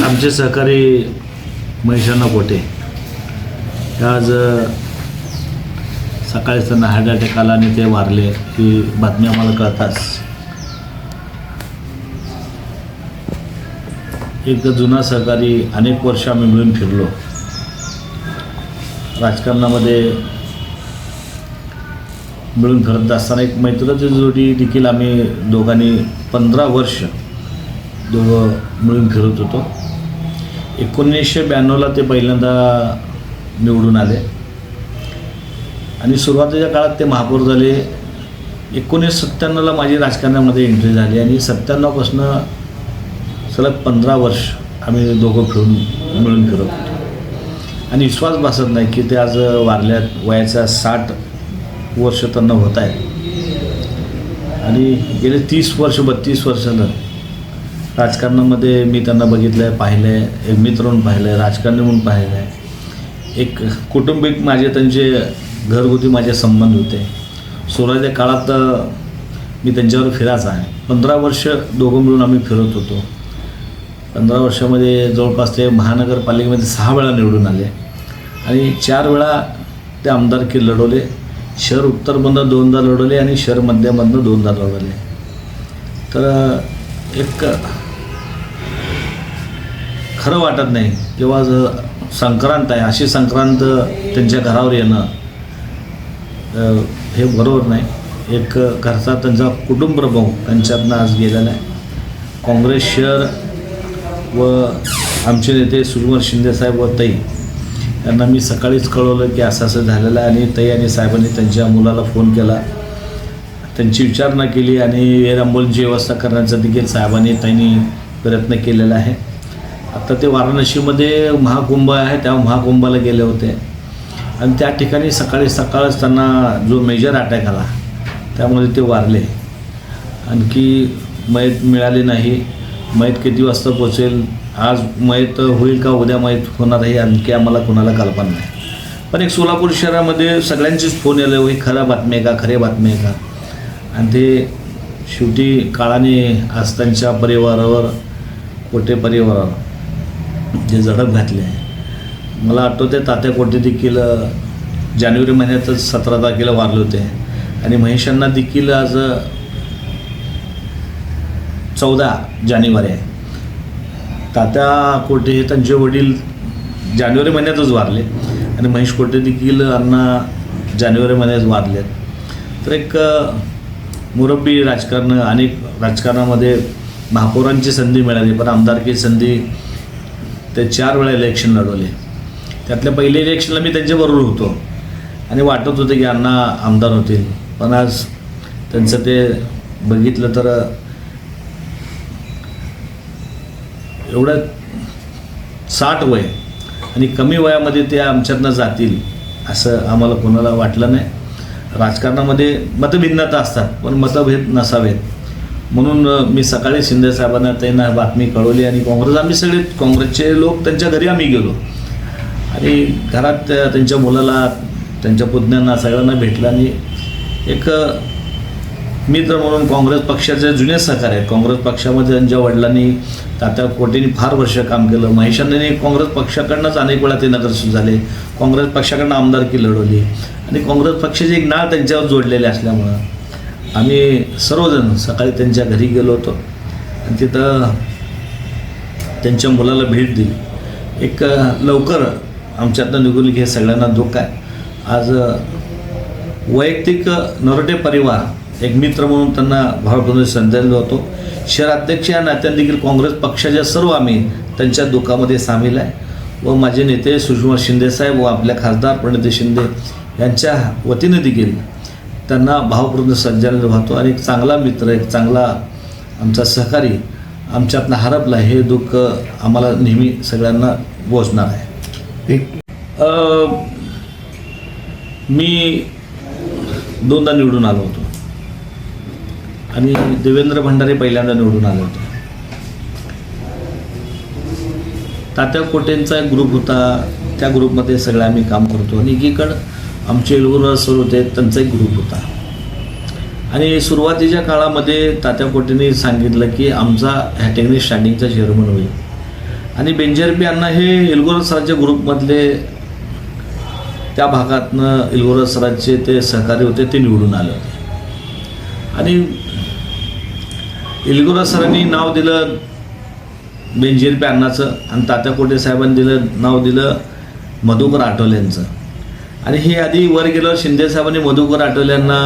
आमचे सहकारी महेशांना कोटे आज सकाळीच त्यांना हार्ट अटॅक आला आणि ते वारले ही बातमी आम्हाला कळताच एक जुना सहकारी अनेक वर्ष आम्ही मिळून फिरलो. राजकारणामध्ये मिळून फिरत असताना एक मैत्रीची जोडी देखील आम्ही दोघांनी 15 वर्ष दोघं मिळून फिरत होतो. 1992ला ते पहिल्यांदा निवडून आले आणि सुरुवातीच्या काळात ते महापौर झाले. 1997ला माझी राजकारणामध्ये एंट्री झाली आणि 97पासून सलग 15 वर्ष आम्ही दोघं मिळून फिरत होतो आणि विश्वास बसत नाही की ते आज वारल्यात. वयाचा 60 वर्ष त्यांना होत आहे आणि गेले 30 वर्ष 32 वर्षानं राजकारणामध्ये मी त्यांना बघितलं आहे, पाहिलं आहे, एक मित्र म्हणून पाहिलं आहे, राजकारणी म्हणून पाहिलं आहे, एक कुटुंबिक माझे त्यांचे घरगुती माझे संबंध होते. सुरुवातीच्या काळात मी त्यांच्यावर फिरायचा आहे. 15 वर्ष दोघं मिळून आम्ही फिरत होतो. 15 वर्षामध्ये जवळपास ते महानगरपालिकेमध्ये 6 वेळा निवडून आले आणि 4 वेळा ते आमदारकी लढवले. शहर उत्तरमधनं 2दा लढवले आणि शहर मध्यमधनं 2दा लढवले. तर एक खरं वाटत नाही जेव्हा संक्रांत आहे अशी संक्रांत त्यांच्या घरावर येणं हे बरोबर नाही. एक घरचा त्यांचा कुटुंब प्रमुख त्यांच्यातनं आज गेलेला आहे. काँग्रेस शहर व आमचे नेते सुकुमार शिंदेसाहेब व ताई यांना मी सकाळीच कळवलं की असं असं झालेलं आहे आणि ताई आणि साहेबांनी त्यांच्या मुलाला फोन केला, त्यांची विचारणा केली आणि एअर ॲम्ब्युलन्सची व्यवस्था करण्याचा देखील साहेबांनी त्यांनी प्रयत्न केलेला आहे. आता ते वाराणसीमध्ये महाकुंभ आहे त्या महाकुंभाला गेले होते आणि त्या ठिकाणी सकाळच त्यांना जो मेजर अटॅक आला त्यामुळे ते वारले. आणखी मयत मिळाली नाही. मयत किती वाजता पोचेल, आज मयत होईल का उद्या मयत होणार हे आणखी आम्हाला कोणाला कल्पना नाही. पण एक सोलापूर शहरामध्ये सगळ्यांचीच फोन आले, ही खरं बातमी आहे का, खरी बातमी आहे का. आणि ते शेवटी काळाने आज त्यांच्या परिवारावर कोटे परिवारावर जे झडप घातले आहे. मला आठवते तात्या कोटे देखील जानेवारी महिन्यातच 17 तारखेला वारले होते आणि महेशांना देखील आज 14 जानेवारी आहे. तात्या कोटे हे त्यांचे वडील जानेवारी महिन्यातच वारले आणि महेश कोटे देखील अण्णा जानेवारी महिन्यात वारले. तर एक मुरब्बी राजकारण अनेक राजकारणामध्ये महापौरांची संधी मिळाली पण आमदारकी संधी ते 4 वेळा इलेक्शन लढवले. त्यातल्या पहिल्या इलेक्शनला मी त्यांच्याबरोबर होतो आणि वाटत होतं की अण्णा आमदार होतील. पण आज त्यांचं ते बघितलं तर एवढं 60 वय आणि कमी वयामध्ये ते आमच्यातनं जातील असं आम्हाला कोणाला वाटलं नाही. राजकारणामध्ये मतभिन्नता असतात पण मतभेद नसावेत म्हणून मी सकाळी शिंदेसाहेबांना त्यांना बातमी कळवली आणि आम्ही सगळे काँग्रेसचे लोक त्यांच्या घरी आम्ही गेलो आणि घरात त्यांच्या मुलाला त्यांच्या पुतण्यांना सगळ्यांना भेटलं आणि एक मित्र म्हणून काँग्रेस पक्षाचे जुने सहकारी आहेत. काँग्रेस पक्षामध्ये त्यांच्या वडिलांनी तात्या कोटेंनी फार वर्ष काम केलं. महेशांनी काँग्रेस पक्षाकडनंच अनेक वेळा ते नगरसेवक झाले. काँग्रेस पक्षाकडनं आमदारकी लढवली आणि काँग्रेस पक्षाची एक नाळ त्यांच्यावर जोडलेली असल्यामुळं आम्ही सर्वजण सकाळी त्यांच्या घरी गेलो होतो आणि तिथं त्यांच्या मुलाला भेट दिली. एक लवकर आमच्यातनं निघून हे सगळ्यांना दुःख आहे. आज वैयक्तिक नरोटे परिवार एक मित्र म्हणून त्यांना भावपूर्ण श्रद्धांजली होतो. शहराध्यक्ष या नात्याने देखील काँग्रेस पक्षाच्या सर्व आम्ही त्यांच्या दुःखामध्ये सामील आहे व माझे नेते सुकुमार शिंदेसाहेब व आपल्या खासदार प्रणिती शिंदे यांच्या वतीने देखील त्यांना भावपूर्ण श्रद्धांजली वाहतो. आणि एक चांगला मित्र, एक चांगला आमचा सहकारी आमच्यातनं हरपला हे दुःख आम्हाला नेहमी सगळ्यांना बोचणार आहे. मी 2दा निवडून आलो होतो आणि देवेंद्र भंडारे पहिल्यांदा निवडून आले होते. तात्या कोटेंचा एक ग्रुप होता, त्या ग्रुपमध्ये सगळे आम्ही काम करतो आणि एकीकडं आमचे एलगुरवार सर होते, त्यांचा एक ग्रुप होता आणि सुरुवातीच्या काळामध्ये तात्या कोटेंनी सांगितलं की आमचा ह्या ठिकाणी स्टँडिंगचा चेअरमन होईल आणि बेंजेरपी अण्णा हे इलगोरज सरांच्या ग्रुपमधले त्या भागातनं इलगोरज सरांचे ते सहकारी होते, ते निवडून आले होते. आणि इलगोरज सरांनी नाव दिलं बेंजेरपी अण्णाचं आणि तात्या कोटे साहेबांनी नाव दिलं मधुकर आठवलेंचं. आणि हे आधी वर गेल्यावर शिंदे साहेबांनी मधुकर आठवलेंना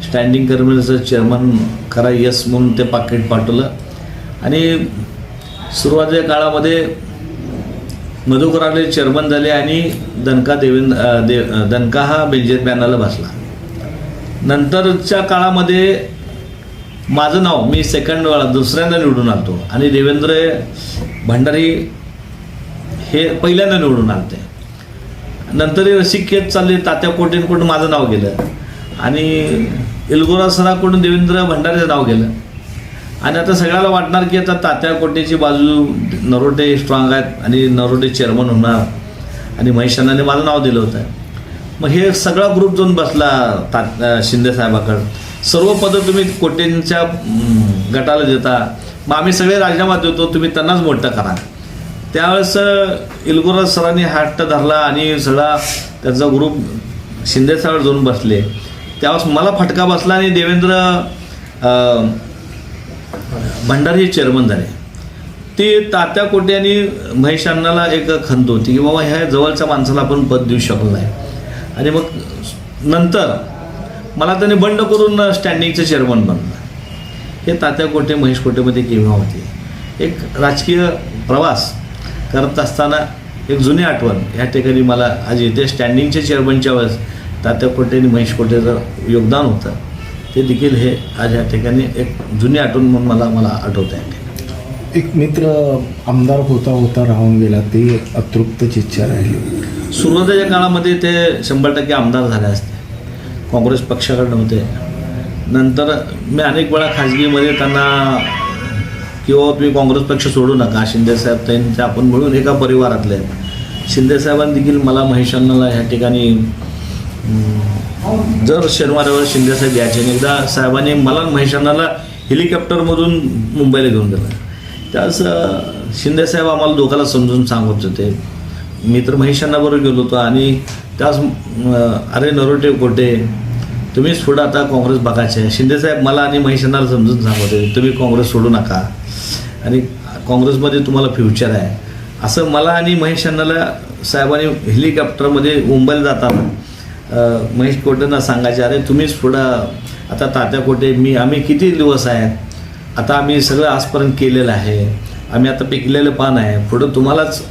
स्टँडिंग कमिटीचं चेअरमन करा यस म्हणून ते पाकिट पाठवलं. आणि सुरुवातीच्या काळामध्ये मधुकर आठवले चेअरमन झाले आणि दणका हा बेंजेरपी अण्णाला बसला. नंतरच्या काळामध्ये माझं नाव मी दुसऱ्यांदा निवडून आलतो आणि देवेंद्र भंडारी हे पहिल्यांदा निवडून आलते. नंतर शिक्केत चालले तात्या कोटेंकडून माझं नाव गेलं आणि इलगोरज सराकडून देवेंद्र भंडारीचं नाव गेलं. आणि आता सगळ्याला वाटणार की आता तात्या कोटेची बाजू नरोटे स्ट्रॉंग आहेत आणि नरोटे चेअरमन होणार आणि महेश अण्णांनी माझं नाव दिलं होतं. मग हे सगळा ग्रुप जाऊन बसला शिंदे साहेबाकडं. सर्व पदं तुम्ही कोटेंच्या गटाला देता, मग आम्ही सगळे राजीनामा देतो, तुम्ही त्यांनाच मोठं करा. त्यावेळेस इलगोरज सरांनी हट्ट धरला आणि सगळा त्यांचा ग्रुप शिंदे साहेब जाऊन बसले. त्यावेळेस मला फटका बसला आणि देवेंद्र भंडारी चेअरमन झाले. ते तात्या कोटे आणि महेश अण्णाला एक खंत होती की बाबा ह्या जवळच्या माणसाला आपण पद देऊ शकलो नाही. आणि मग नंतर मला त्याने बंड करून स्टँडिंगचं चेअरमन बनलं. हे तात्या कोटे महेश कोटेमध्ये केव्हा होते. एक राजकीय प्रवास करत असताना एक जुनी आठवण ह्या ठिकाणी मला आज इथे स्टँडिंगच्या चेअरमनच्या वेळेस तात्या कोटे आणि महेश कोटेचं योगदान होतं, ते देखील हे आज ह्या ठिकाणी एक जुनी आठवण म्हणून मला आठवतं आहे. एक मित्र आमदार होता राहून गेला, ती अतृप्त इच्छा राहिली. सुरुवातीच्या काळामध्ये ते 100% आमदार झाले असते, काँग्रेस पक्षाकडे होते. नंतर मी अनेक वेळा खाजगीमध्ये त्यांना किंवा तुम्ही काँग्रेस पक्ष सोडू नका, शिंदेसाहेब त्यांचे आपण मिळून एका परिवारातले आहेत. शिंदेसाहेबांनी देखील मला महेश अण्णाला ह्या ठिकाणी जर शनिवारावर शिंदेसाहेब यायचे. एकदा साहेबांनी मला महेश अण्णाला हेलिकॉप्टरमधून मुंबईला घेऊन गेलं. त्यावेळेस शिंदेसाहेब आम्हाला दोघाला समजून सांगत होते. मी तर महेश अण्णाबरोबर गेलो होतो आणि त्यावेळेस अरे नरोटे कोटे तुम्हीच पुढं आता काँग्रेस बघायचे. शिंदेसाहेब मला आणि महेश अण्णाला समजून सांगत होते तुम्ही काँग्रेस सोडू नका आणि काँग्रेसमध्ये तुम्हाला फ्युचर आहे, असं मला आणि महेश अण्णाला साहेबांनी हेलिकॉप्टरमध्ये मुंबईला जाताना महेश कोटेंना सांगायचे अरे तुम्हीच पुढं आता तात्या कोटे आम्ही किती दिवस आहेत, आता आम्ही सगळं आजपर्यंत केलेलं आहे, आम्ही आता पिकलेलं पान आहे, पुढं तुम्हालाच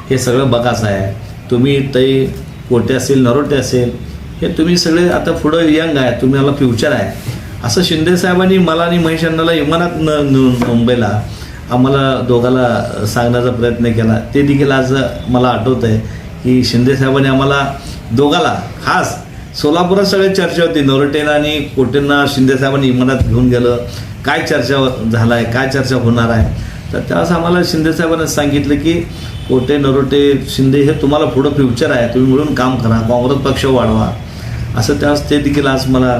हे सगळं बघायचं आहे. तुम्ही ते कोटे असेल नरोटे असेल हे तुम्ही सगळे आता पुढं यंग आहे, तुम्हाला फ्युचर आहे, असं शिंदेसाहेबांनी मला आणि महेश अण्णाला विमानात मुंबईला आम्हाला दोघाला सांगण्याचा प्रयत्न केला. ते देखील आज मला आठवतं आहे की शिंदेसाहेबांनी आम्हाला दोघाला खास सोलापुरात सगळी चर्चा होती. नरोटेला आणि कोटेंना शिंदेसाहेबांनी विमानात घेऊन गेलं, काय चर्चा झाला आहे, काय चर्चा होणार आहे. तर त्यावेळेस आम्हाला शिंदेसाहेबांनी सांगितलं की कोटे नरोटे शिंदे हे तुम्हाला पुढं फ्युचर आहे, तुम्ही मिळून काम करा, काँग्रेस पक्ष वाढवा, असं त्यावेळेस ते देखील आज मला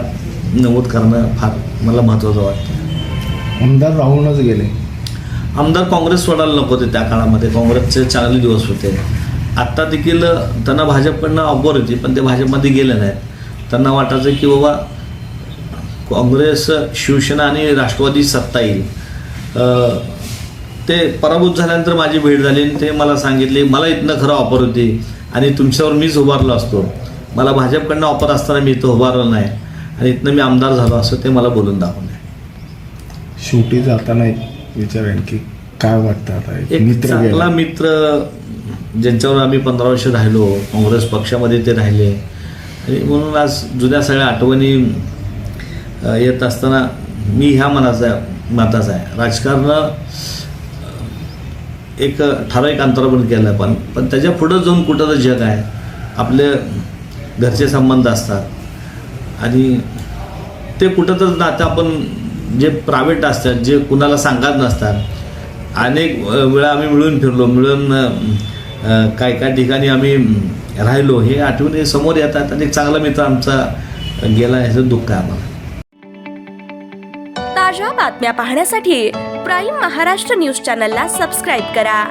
नमूद करणं फार मला महत्त्वाचं वाटतं. आमदार राहूनच गेले. आमदार काँग्रेस सोडायला नको होते त्या काळामध्ये, काँग्रेसचे चांगले दिवस होते. आत्ता देखील त्यांना भाजपकडनं ऑफर होती पण ते भाजपमध्ये गेले नाहीत. त्यांना वाटायचं की बाबा काँग्रेस शिवसेना आणि राष्ट्रवादी सत्ता येईल. ते पराभूत झाल्यानंतर माझी भेट झाली आणि ते मला सांगितले मला इथनं खरं ऑफर होती आणि तुमच्यावर मीच उभारलो असतो, मला भाजपकडनं ऑफर असताना मी इथं उभारलो नाही आणि इथनं मी आमदार झालो असं ते मला बोलून दाखवलं. शेवटी जाताना विचारेन की काय वाटतं आता एक चांगला मित्र ज्यांच्यावर आम्ही 15 वर्ष राहिलो, काँग्रेस पक्षामध्ये ते राहिले आणि म्हणून आज जुन्या सगळ्या आठवणी येत असताना मी ह्या मताचा आहे राजकारण एक ठराविक अंतरापर्यंत केलं पण त्याच्या पुढं जाऊन कुठं तर जग आहे, आपले घरचे संबंध असतात आणि ते कुठं तर नातं आपण जे प्रायव्हेट असतात जे कुणाला सांगत नसतात. अनेक वेळा आम्ही मिळून फिरलो, मिळून काय ठिकाणी आम्ही राहिलो, हे आठवणी समोर येतात आणि एक चांगला मित्र आमचा गेला ह्याचं दुःख आहे आम्हाला. ताज्या बातम्या पाहण्यासाठी प्राईम महाराष्ट्र न्यूज चॅनलला सबस्क्राईब करा.